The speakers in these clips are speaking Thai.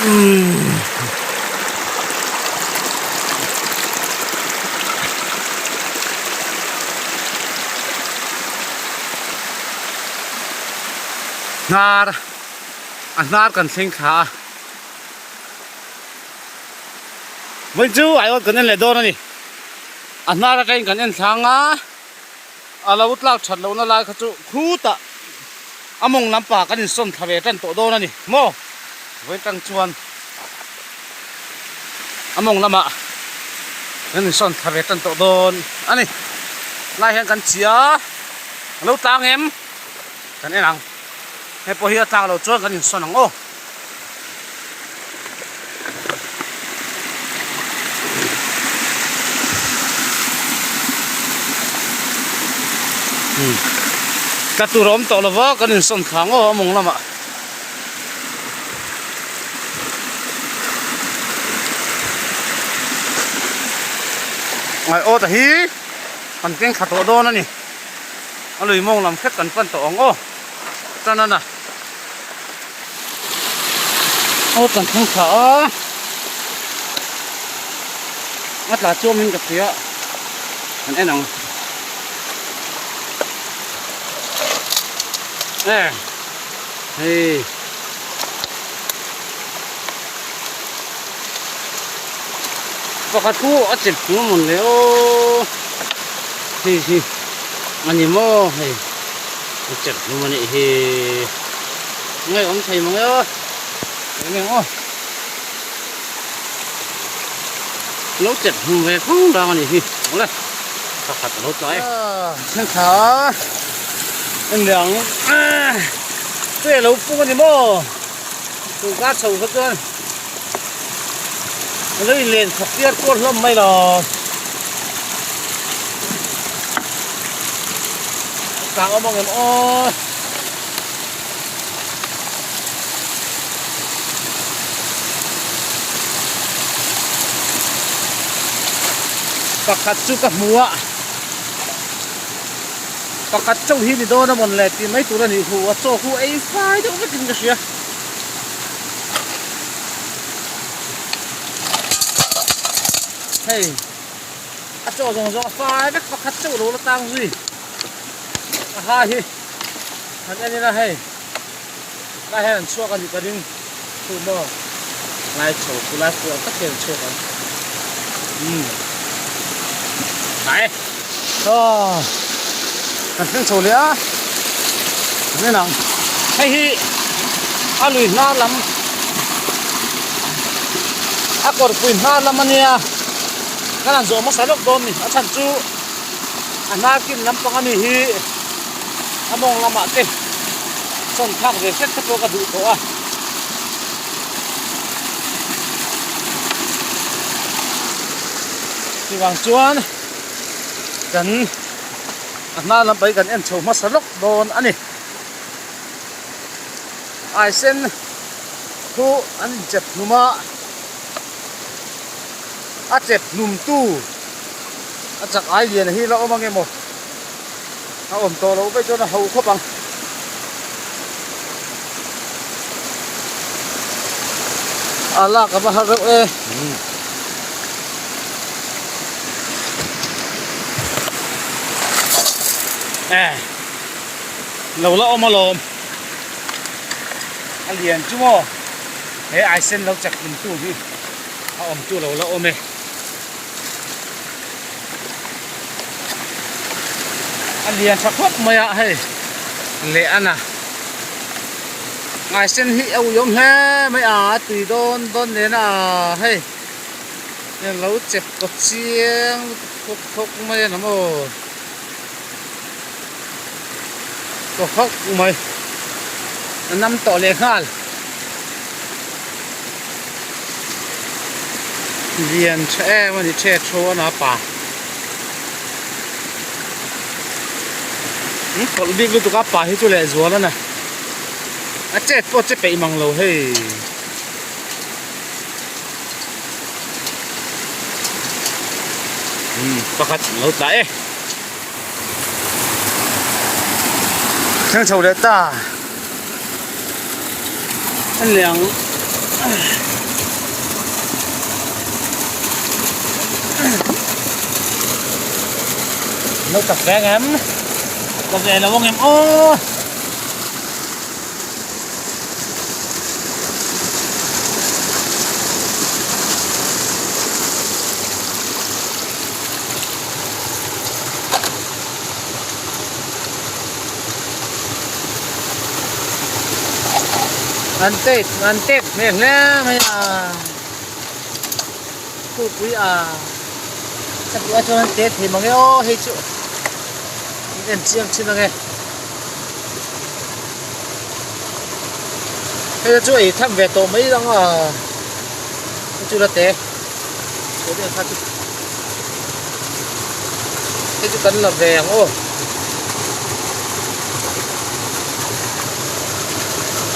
นากันสิงขาไม่จูไอ้ว่ากันนั่นแหละโดนนี่นาร์กันกันนั่นสังอ่ะเราอุตลักชัดเรานั่นลายเขาจูคู่ตะมงน้ำปากกันนี่ส้นทะเลจันโตโดนนี่โม่ไว้ตั้งชวนมงน้ำอ่ะนั่นส้นทะเลจันโตโดนอันนี้ลายแห่งกันเสียเราตางเอ็มกันนี่หนังให้พอเฮียตางเราชวนกันนี่ส้นหนังโอ้กระตุรมตอละวะกันนี่ส้นขางโอ้มงน้ำอ่ะไอ้โอ้แต่ฮีมันเก่งขัดตัวโดนนั่นนี่เอาเลยมองลำแค่กันปั้นตัวองโอ้ตอนนั้นน่ะโอ้กันทั้งขาอัดลาโจมินกับเสียมันไอ้หนังเฮ้ยปกติอัดเจ็บหัวหมดเลยโอ้ที่อันนี้มั่วเฮ้ยเจ็บหัวมันนี่เฮ้ยไงผมใส่มั้งเอ้ยไงโอ้แล้วเจ็บหัวไปทั้งดังอันนี้เฮ้ยเอาเลยขัดรถหน่อยทั้งขาอันเหลืองเสื้อเราปูนี่มั่วปูกาดเฉาซะเกินแล้วเรียนขับเตี้ยก้นล้มไม่หรอกกลางเอามองเห็นอ้อปากกัดจุกับหัวปากกัดเจ้าหินนี่โดนน้ำมันแหลกที่ไม่ตัวนี่หัวโซ่หัวไอ้ไฟเดี๋ยวไม่กินกันเสียเฮ้ยอาโจ้ส่งไฟแบกขัดเจ้าโลละตังสิฮ่าฮิอันนี้นะเฮ้ยได้ให้มันช่วยกันอยู่กันดิ้งคือบ่ไล่โฉบไล่ตัวตะเกียบช่วยกันไหนก็กันเพิ่งโฉบเลยอ่ะนี่หนังเฮ้ยอาลุยหน้าลำกดปุ่นหน้าลำมันเนี่ยกันนั่นโจมมาใส่ลูกโดนนี่ฉันจูน่ากินน้ำปลานี่ฮีมองลำบากเต็มส้นข้างเรือเซ็ตตะโกกระดูกตัวที่วางจวนกันน่าลำไปกันเอ็นโจมมาใส่ลูกโดนอันนี้ไอเซนผู้อันเจ็บหนุ่มเจ็บหนุ่มตู้จากไอเดียนี่เราเอามาไงหมดเอาอมโตเราไปจนเขาครบบังลากกับมาฮักเเราเอามาลมอันเดียนจุ่มเฮ้ยไอเซนเราจากหนุ่มตู้พี่เอาอมตู้เราเอาไหมอันเดียนสักพักไม่อะให้เละนะไงเส้นหิเอายมแฮ่ไม่ตีโดนเนี่ยนะให้ยังเราเจ็บกดเสียงทุกไม่นะโมก็พักไม่น้ำต่อเลยข้าเรียนแช่มันจะแช่โชว์นะป่าตอนบิ๊กลูกตุ๊กป่าที่ตัวเล็กจัวแล้วนะเจ็บปวดเจ็บไปมังเราเฮ้ยประคัดเราตายช่างโชว์เดต้าอันเหลียง nấu cà phê em cà phê là bông em ô ngantip mẹ nè mày à tụt quý à chắc bữa cho ngantip thì mà nghe ô hay chịu nên chiang chín là nghe hay là chú ấy thăm về tổ mấy đang à chú là té chú đi phát chú cái chú cắn là vàng ô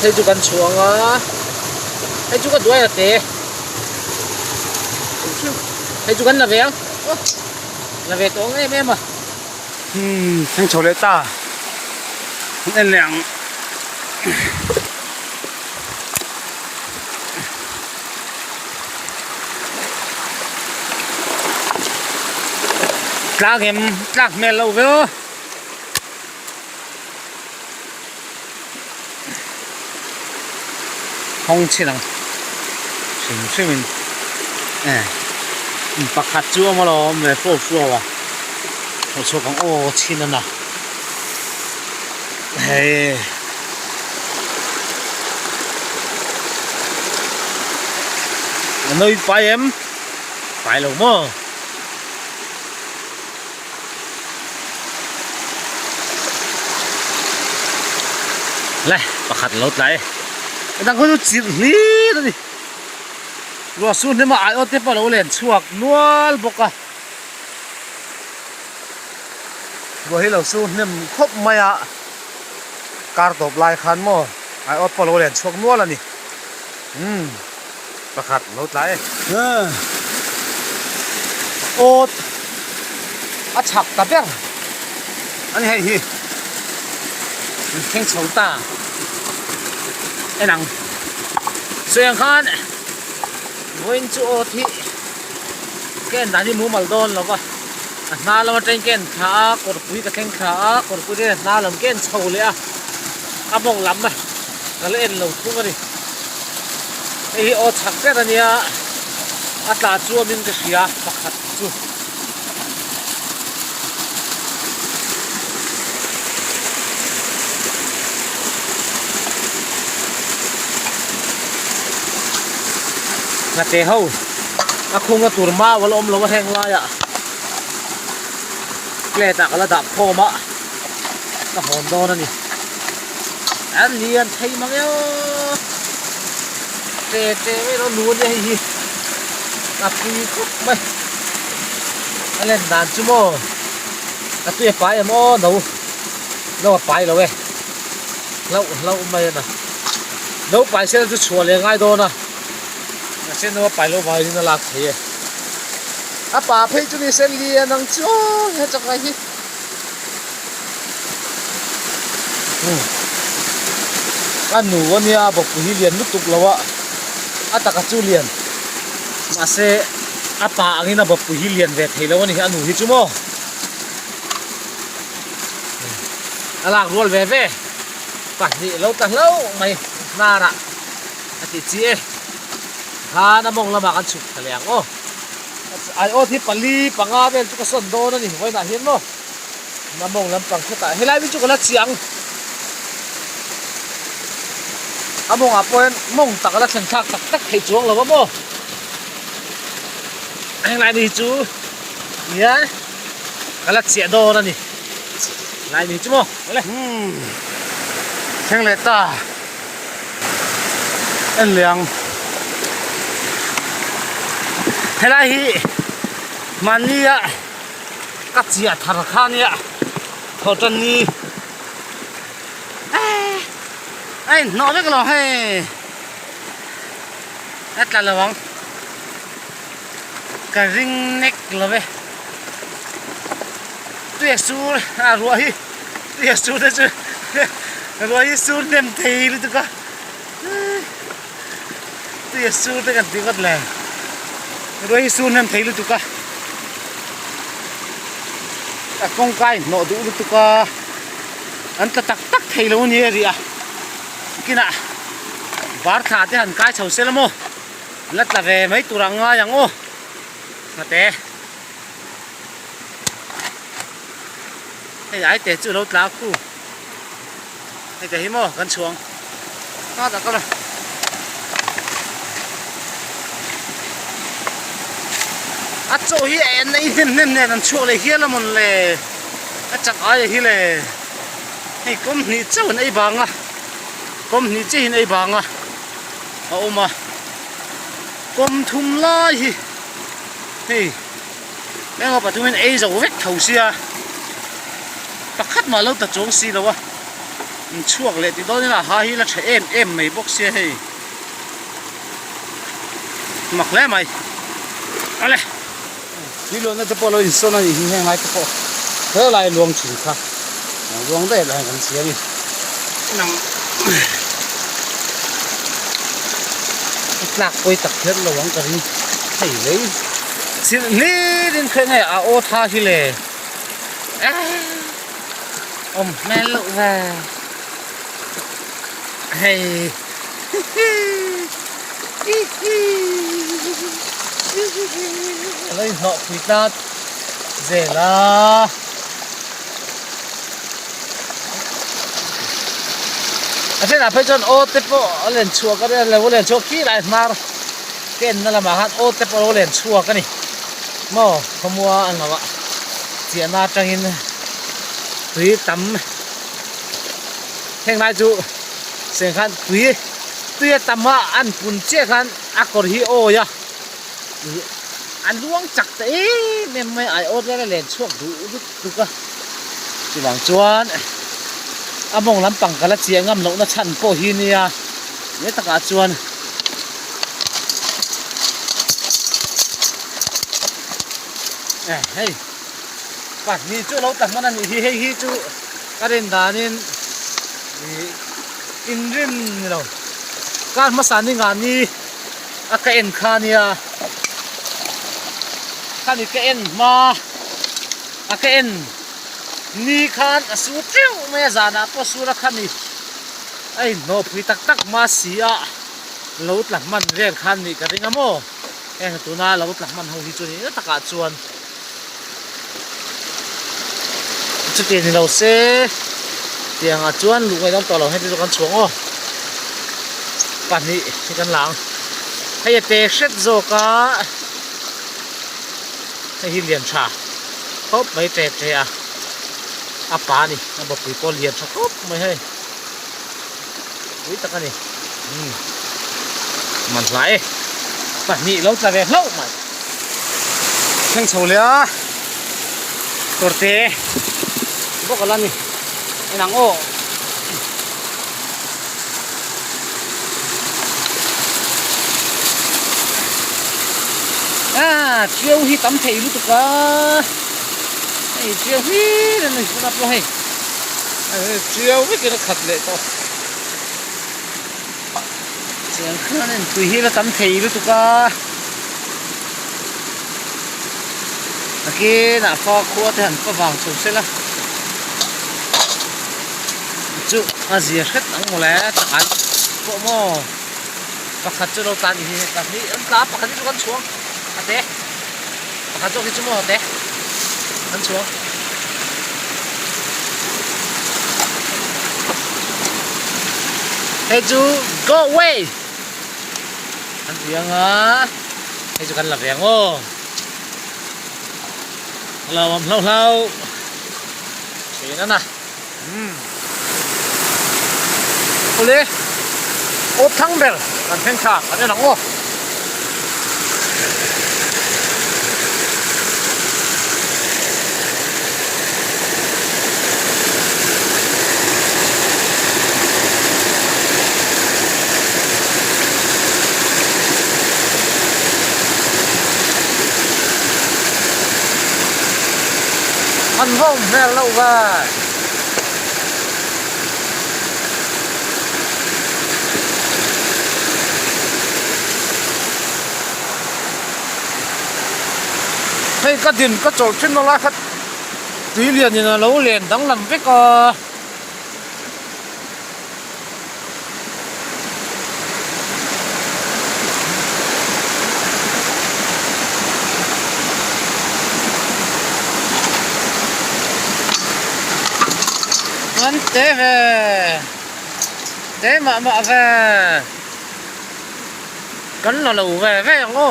thấy chú cắn xuống á thấy chú cắn đuôi là té thấy chú cắn là vàng là về tổ nghe em à thanh chầu lệ ta nên lẹng lắc mẹ lâu với không chỉ là xin mình bạc hạt chúa mà lo mẹ phô phô à我说讲哦，亲人呐，嘿，nơi phải em phải lâu mà lại bạc hạt lót lại đang có chút lý đó đi rồi xuống nếu mà ai ở tiếp vào lâu liền chuộc nuôi bọc à vừa hi lo su nem khop mai a kar top lai khan mo ai ot polo len chok nual ani pakhat lot lai ot a chak ta ber ani hei hi theng chou ta enang suang khan voin chu ot hi ken dani mu mal don lo ba na lam train ken kha kor pui ka theng kha kor pui de na lam ken chho le a bong lam ma ka le en lo thu ma ni ei o chak te ania a ta chu min ka sia pakhat chu na te ho a khunga turma wal om lo heng la ya lệ tạ cái là đạp khô mà nó hòn đo nó nè ăn liền thấy mà cái tê với nó nuốt đây gì đạp đi khúc mày anh lên đàn chú mò à tuy phải em ô đâu phải rồi lâu mày nè đâu phải sẽ cứ chùa liền ngay đó nè sẽ nó phải lâu vậy nó lạc thế à bà phải chú đi xem liền năng cho hết chắc cái gì anh nụ anh ya bọc hi liền nút tục lâu á à ta cả chú liền mà sẽ à bà anh na bọc hi liền về thấy lâu anh nụ hi chú mò à lạc luôn về bạn gì lâu mày na ra à chị chị ha na mong là mà ăn chụp thằng lẹng ô ai ô thì pali panga bên chú cái sân đô nó nhỉ vậy là hiếm nó na mong làm bằng cái tại hay lại với chú cái lá chiang à mong à point mong tắc lá chân thác tắc thấy chuông là bao anh lại đi chú nhá cái lá chè đô nó nhỉ lại đi chú mong lại thằng lệ ta anh lẹng hay là hi mania cắt chia thằng khan ya thọ chân ni ai nói với cái lo hay hết là vắng cái ring neck là vậy tuyệt su à rồi tuyệt su đấy chứ rồi su nem thấy luôn tụi con ตุยสูตกันติกัดเลยรวยสูนั่นไทยลุตุกะแต่กงไก่โนดูลุตุกะอันตักไทยแล้วนี่เรียกินอ่ะบาร์ขาที่หันไก่เฉาเสลโมลัดตะเวไม่ตุรังอ่ะยังโอ้มาเตะให้ย้ายเตะจู่รถลากคู่ให้เตะหิมกันช่วงน่าจะก็เลยอาโจฮีเอ็นนี่เน้นนั่นช่วงเลยเฮียละมันเลยอาจักอะไรฮีเลยให้ก้มนี่เจ้าในบางอ่ะก้มนี่เจ้าในบางอ่ะเอามาก้มทุ่มลายเฮ้ยแม่งเอาปัจจุบันจะเวกเท่าเสียตะคัดมาแล้วตะจงสีแล้ววะช่วงเลยที่ตอนนี้ละหาฮีละใช้เอ็มไม่บอกเสียเฮ้ยหมักแล้วไหมอะไรนี่ลวงน่าจะพอเราอินโซน่าอีกแห้งไหมก็พอเท่าไรลวงฉุนค่ะลวงได้ไรกันเสียนี่นั่งหลักไปตักเทศลวงกันนี่ให้เลยสินี่ดินเคยไงอาโอท่าที่เลยแม่ลูกว่าเฮ้ยอะไรเหาะคุยตาเจล่าอาจารย์ไปจนโอเตปโอเล่นชัวก็ได้เลยว่าเล่นชัวขี้ไรมาเก่งนั่นแหละมาฮันโอเตปโอเล่นชัวกันนี่หม้อขมัวอันละวะเจียนาจังอินตุยตำแห่งนายจูเสียงขันตุยตำว่าอันปุ่นเจ้าขันอากรฮิโอยะอันล้วงจักแต่ไม่ไอโอได้เล่นช่วงดูก็จีหลังจวนอามงลำปังกันละเจียงำหลงนะชันโปฮิเนียเนี่ยตะกาจวนเฮ้ยปัดนี่จูเราตักมันนั่นอีเฮ้ยจูการเดินดานินอินริมนี่เราการมาสานงานนี้อาเกนคานียข้านี่เกนมาอาเกนนี่คานสูตรเจ้าไม่จานาพอสูรักขันนี่ไอ้โนพิตักมาเสียเราหลักมันเรียนขันนี่กันยังโม่ตัวน่าเราหลักมันเขาที่จุดนี้ตะกาจวนจุดนี้เราเสียเตียงจวนลูกไม่ต้องต่อเราให้ดูกันช่วงอ๋อปันนี้ที่กันหลังให้เตะเช็ดโจกะให้เลียนชาครบไม่เตะเตะอาปานี่มาบอกปีก็เลียนชาครบไม่ให้วิตกันนี่มันไหลปันนี้เราจะเรียกเล่ามันเพ่งโชว์เลยตัวเตะบอกกันแล้วนี่ไอ้หนังโอ้เจียวฮีตำเทลุตุกะไอ้เจียวฮีนั่นนี่คุณรับเลยเจียวไม่กินขัดเลยต่อเจียวข้านี่ตุยฮีแล้วตำเทลุตุกะเมื่อกี้น่ะพอครัวที่หันก็วางสุดเสร็จแล้วจุอาเจียเช็ดตั้งหมดแล้วตานพวกหม้อปะขัดจุเราตานอีกทีแบบนี้อันตาปะขัดที่ทุกคนช่วงเตะปะขัดจุที่จุ่มเตะอันช่วงเฮ้ยจู go away อันเสียงอ่ะเฮ้ยจูกันหลับเสียงโอ้เราเสียนั่นน่ะโอเล่โอ้ทั้งเบลกันเพ่งชาอันนี้หนังโอ้อันห้องแม่เล่าว่า ให้ก็ดินก็โจขึ้นมาละครับตุยเรียนนี่นะเราเรียนดังลำไปก็มันเตะมากันเรายังโง่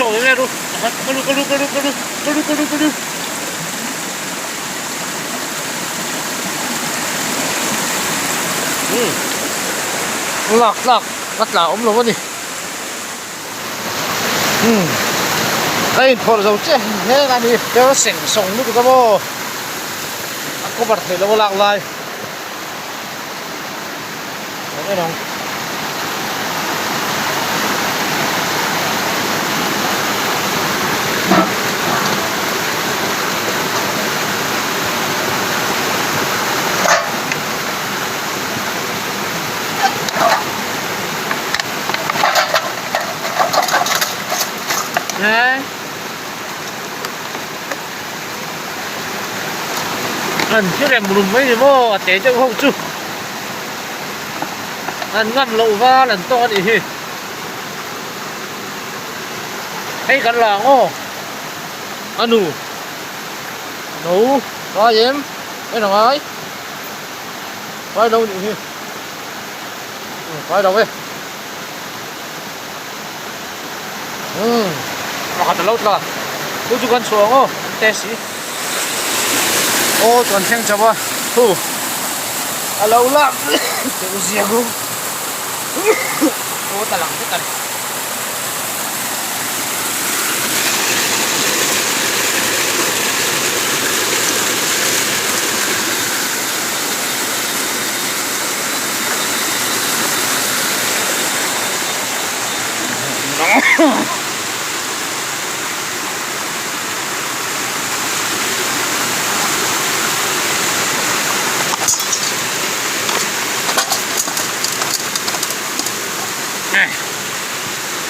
โจเลยดูก็ดูหลักวัดหลาอมลงวะนี่ไอ้พอเราเจ๊เฮ้ยอันนี้เดี๋ยวเสียงส่งลูกก็บ่ก็บัดเห็นแล้วหลากหลายไม่น้องอันที่เรียนมุมไม่ได้บ่เตะจังห้องจุอันงั้นเราว่าหลังต้นอีกให้กันหลังโอ้อันหนูรอเยี่ยมไปหน่อยไปđâu điไปđâuไปเราขัดรถละดูจุกันสวงโอ้เตะสิโอ้ตอนเที่ยงจะว่าฮู้เราละเดี๋ยวเสียกูโอ้ตะหลังกัน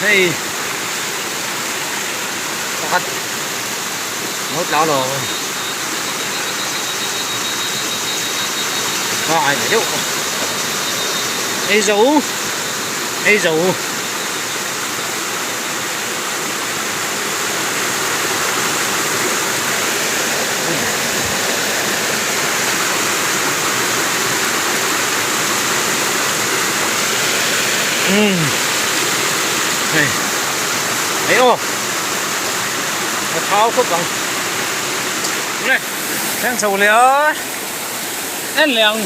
เฮ้ยพัดรถแล้วrồi rồi để đâu đây dấu thấy không? Nó tháo khúc bằng này, đang sầu liễu ăn liền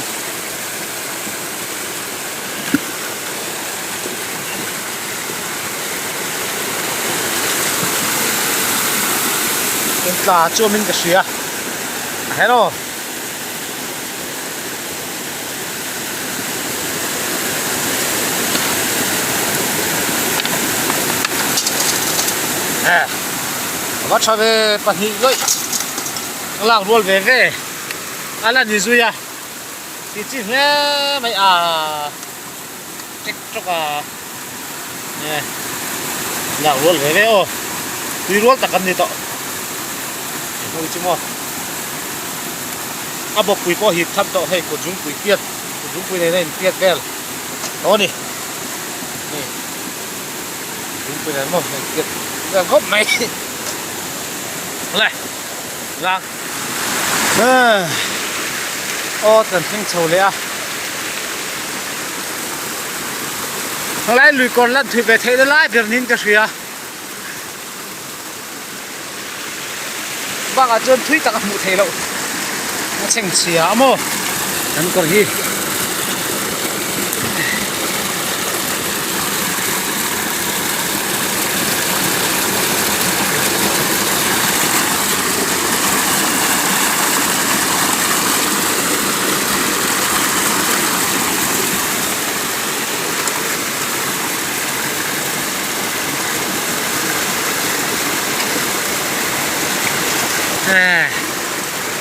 là chưa mình cái xìa thấy đâu bắt cho về bắt hị rồi làng ruột về anh là gì rồi à thì chỉ nghe mày check cho cả nè làng ruột về ô đi ruột ta cần gì tọ không chứ mà bọc quỷ có hít thấp tọ hay của chúng quỷ này tiết về đó đi chúng quỷ này một tiết là gốc mày này rằng ô tận thiên sầu lẽ thằng lại lùi còn lần thủy về thấy nó lại việc nín cái gì à bác ở trên thủy tặng một thầy lộ nó chỉnh xìa mô hắn còn gì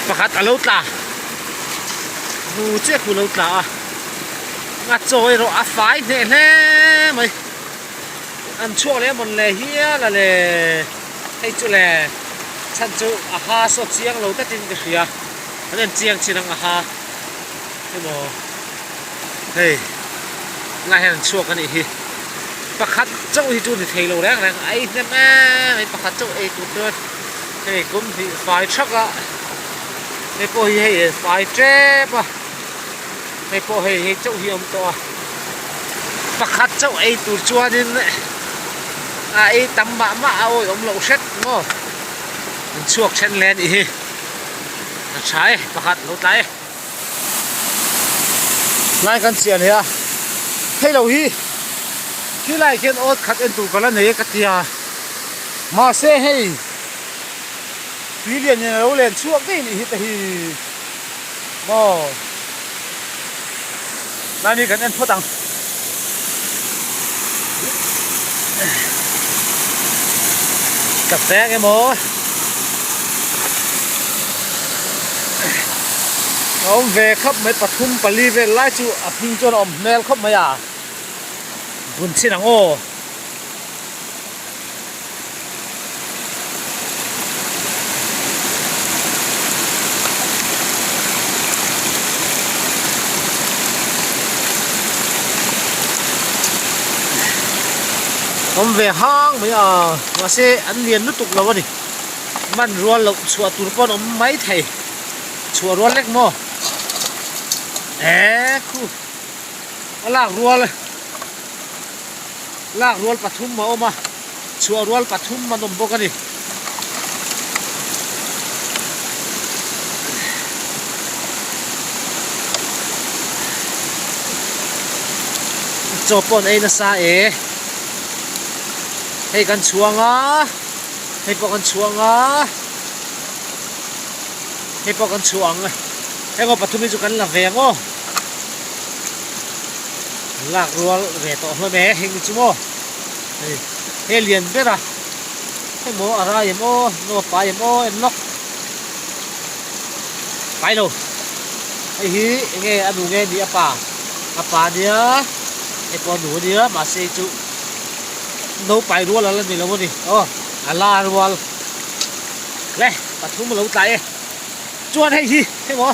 ประคัดอาลุตล่ะหูเจ๊กูลุตล่ะงัดโจยเราอาไฟเนี่ยแน่ไหมโอ้ อันช่วงนี้มันเลยเฮียละเลยให้จุแลฉันจุอาหาสดเสียงเราแต่ตินกระเสียอันนั้นเจียงชินังอาหาให้หมอเฮ้ยง่ายให้ช่วงกันอีกทีประคัดเจ้าที่จุนี่เทโลแรงไอ้เนี่ยแม่ไอ้ประคัดเจ้าไอ้กุดด้วยเฮ้ยกุมที่ไฟชักอะไอ้พวกเฮ้ยไฟเจ็บอะไอ้พวกเฮ้ยเจ้าที่อมตัวประคัดเจ้าไอ้ตัวจวนนี่ไอ้ตำบะมาเอาอมเหลาเช็ดง้อมันช่วงเช่นแลนอีกใช่ประคัดเราใจไล่กันเสียเนี่ยให้เราที่ไล่เขียนโอ๊ตขัดเอ็นตูกันแล้วเนี่ยกัตยามาเซ่ให้พี่เรียนเนี่ยเราเรียนช่วงนี่ฮิตฮีบ่นั่นนี่กันเอ็นพูดตังกาแฟไงหมอเอาเวครับไม่ปฐุมปลีเวลไล่จูอภิงจนอมเมลครับไม่อ่ะบุญชินังโอผมเวห้างไม่อ่ะว่าเสอันเรียนนุตุกแล้ววะนี่มันรัวเราชัวตุนปอนอมไม่ไทยชัวรัวเล็กมั้งคู่ลากรัวเลยลากรัวปฐุมมาออกมาชัวรัวปฐุมมานมบกันดิจบปนไอ้นะซาให้กันชัวงอ่ะให้พวกกันชัวงอ่ะให้พวกกันชัวงให้ก็ปฐุมจุกันละเวงอ๋อลากรัวเวทต่อหัวแม่เฮงจุโม่เฮเลียนเบ็ดอ่ะให้โมอะไรโมโนไปโมเอ็นล็อกไปเลยไอ้ฮีไงอันนู้นไงดีป่าเดียไอ้ปอหนูเดียมาเซจุโนไปรัวแล้วนี่แล้วนี่อ๋อลารัวเลยปฐุมเราใจจวนให้ฮีให้โม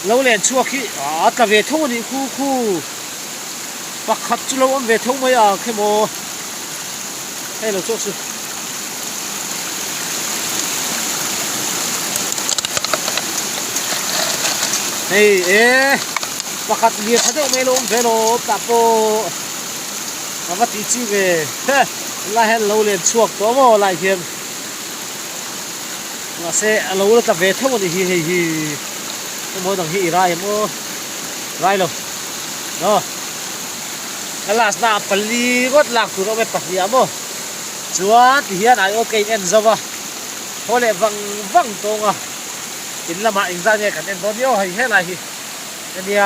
เราเรียนชั่วขี้แต่เวทงนี่คู่ปักขัดจุเราเวทงไม่อ่ะแค่โมให้เราโชคสุดเฮ้ยปักขัดเรียนทัดไม่ลงเวโรตาโปมาวัดที่จีเว่เฮ้ยไล่ให้เราเรียนชั่วตัวโมไล่เขียนว่าเสเราแต่เวทงนี่ฮีโมต้องฮีไรโมไรเลยเนาะแล้วลาสนาปลีก็หลักตัวเราไม่ปัดยาโมชัวที่เฮียนไอโอเคเอ็นซะวะพอเลยวังตรงอ่ะกินละมาอิงซะเนี่ยกันเอ็นตอนเดียวให้อะไรอันนี้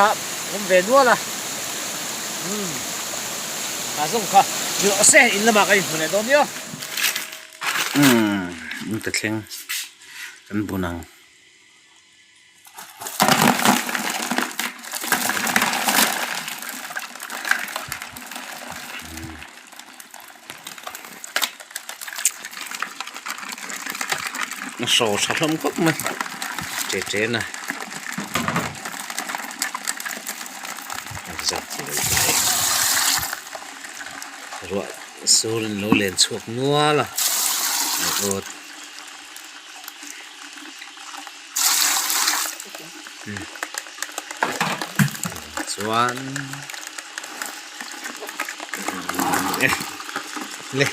ผมเวียนวัวละอาส่งค่ะเดี๋ยวเสียอินละมากันคนเนี่ยตอนเดียวมันตะเข่งกันบุนังโซ่ชอบลมก็มันเจ๊นะจับรัวสูนโลเลนชวกนัวล่ะโอ้ส่วนเลย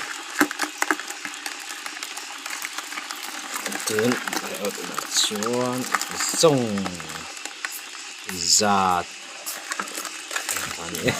ตื่นส่วนส่งจัดอันนี้